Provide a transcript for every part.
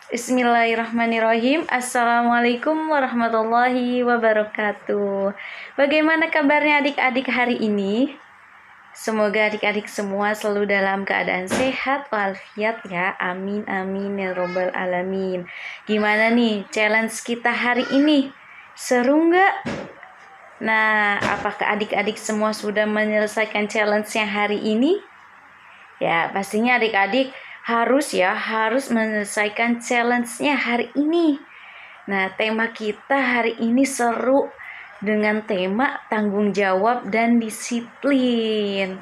Bismillahirrahmanirrahim. Assalamualaikum warahmatullahi wabarakatuh. Bagaimana kabarnya adik-adik hari ini? Semoga adik-adik semua selalu dalam keadaan sehat walafiat ya. Amin amin ya robbal alamin. Gimana nih challenge kita hari ini? Seru nggak? Nah, apakah adik-adik semua sudah menyelesaikan challenge-nya hari ini? Ya, pastinya adik-adik harus menyelesaikan challenge-nya hari ini. Nah, tema kita hari ini seru dengan tema tanggung jawab dan disiplin.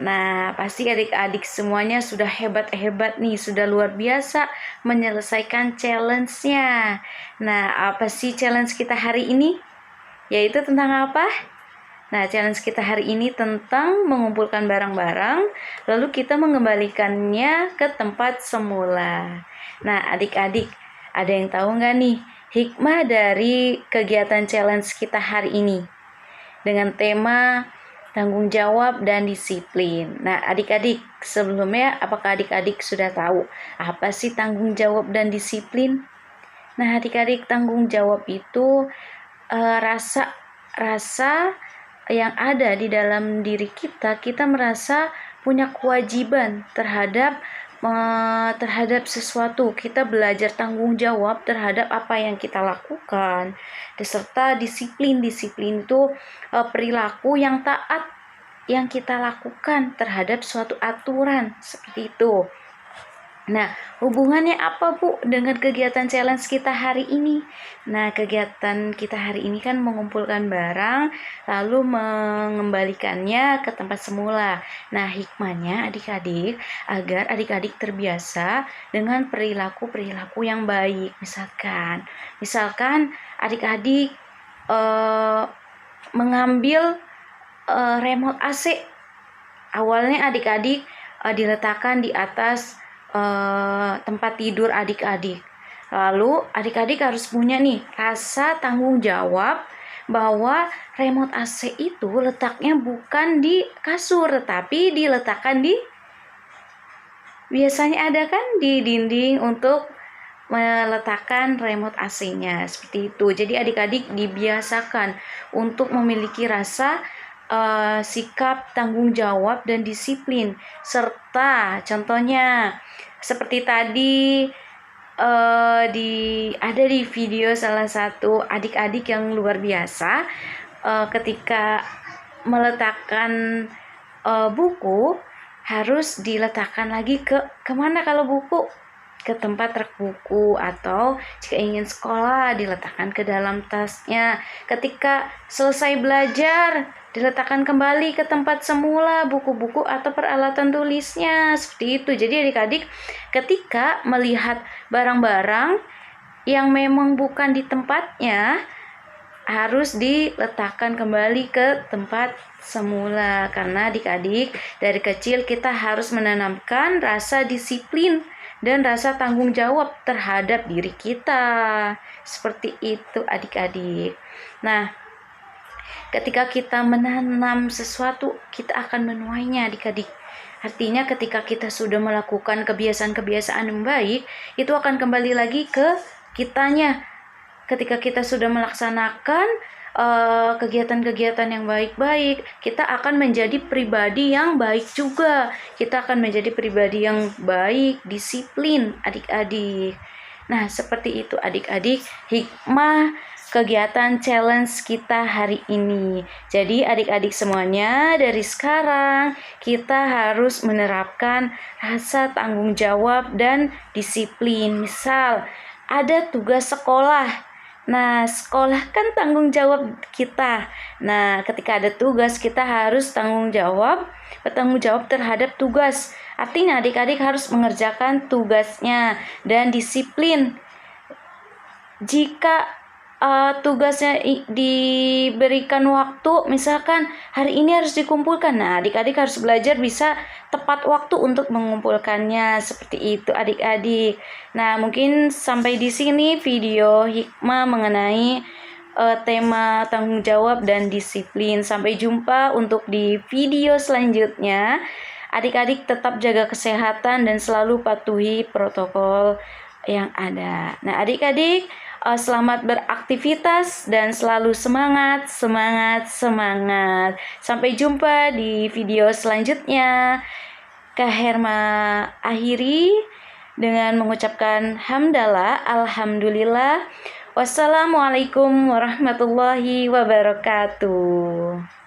Nah, pasti adik-adik semuanya sudah hebat-hebat nih, sudah luar biasa menyelesaikan challenge-nya. Nah, apa sih challenge kita hari ini? Yaitu tentang apa? Nah, challenge kita hari ini tentang mengumpulkan barang-barang, lalu kita mengembalikannya ke tempat semula. Nah, adik-adik, ada yang tahu nggak nih hikmah dari kegiatan challenge kita hari ini? Dengan tema tanggung jawab dan disiplin. Nah, adik-adik, sebelumnya apakah adik-adik sudah tahu apa sih tanggung jawab dan disiplin? Nah, adik-adik, tanggung jawab itu rasa yang ada di dalam diri kita merasa punya kewajiban terhadap sesuatu. Kita belajar tanggung jawab terhadap apa yang kita lakukan, serta disiplin itu perilaku yang taat yang kita lakukan terhadap suatu aturan, seperti itu. Nah, hubungannya apa Bu dengan kegiatan challenge kita hari ini? Nah, kegiatan kita hari ini kan mengumpulkan barang lalu mengembalikannya ke tempat semula. Nah, hikmahnya adik-adik agar adik-adik terbiasa dengan perilaku-perilaku yang baik. Misalkan adik-adik mengambil remote AC. Awalnya adik-adik diletakkan di atas tempat tidur adik-adik. Lalu adik-adik harus punya nih rasa tanggung jawab bahwa remote AC itu letaknya bukan di kasur, tetapi diletakkan biasanya ada kan di dinding untuk meletakkan remote AC-nya, seperti itu. Jadi adik-adik dibiasakan untuk memiliki rasa sikap tanggung jawab dan disiplin, serta contohnya seperti tadi ada di video salah satu adik-adik yang luar biasa ketika meletakkan buku harus diletakkan lagi kemana kalau buku? Ke tempat rak buku, atau jika ingin sekolah diletakkan ke dalam tasnya. Ketika selesai belajar diletakkan kembali ke tempat semula buku-buku atau peralatan tulisnya, seperti itu. Jadi adik-adik ketika melihat barang-barang yang memang bukan di tempatnya harus diletakkan kembali ke tempat semula, karena adik-adik dari kecil kita harus menanamkan rasa disiplin dan rasa tanggung jawab terhadap diri kita. Seperti itu adik-adik. Nah, ketika kita menanam sesuatu, kita akan menuainya adik-adik. Artinya ketika kita sudah melakukan kebiasaan-kebiasaan yang baik, itu akan kembali lagi ke kitanya. Ketika kita sudah melaksanakan kegiatan-kegiatan yang baik-baik, kita akan menjadi pribadi yang baik juga. Kita akan menjadi pribadi yang baik, disiplin adik-adik. Nah, seperti itu adik-adik hikmah kegiatan challenge kita hari ini. Jadi adik-adik semuanya, dari sekarang kita harus menerapkan rasa tanggung jawab dan disiplin. Misal ada tugas sekolah. Nah, sekolah kan tanggung jawab kita. Nah, ketika ada tugas, kita harus bertanggung jawab terhadap tugas. Artinya adik-adik harus mengerjakan tugasnya dan disiplin. Jika tugasnya diberikan waktu, misalkan hari ini harus dikumpulkan, nah adik-adik harus belajar bisa tepat waktu untuk mengumpulkannya, seperti itu adik-adik. Nah, mungkin sampai di sini video hikmah mengenai tema tanggung jawab dan disiplin. Sampai jumpa untuk di video selanjutnya. Adik-adik tetap jaga kesehatan dan selalu patuhi protokol yang ada. Nah, adik-adik, selamat beraktivitas dan selalu semangat, semangat, semangat. Sampai jumpa di video selanjutnya. Kak Herma akhiri dengan mengucapkan hamdalah, alhamdulillah. Wassalamualaikum warahmatullahi wabarakatuh.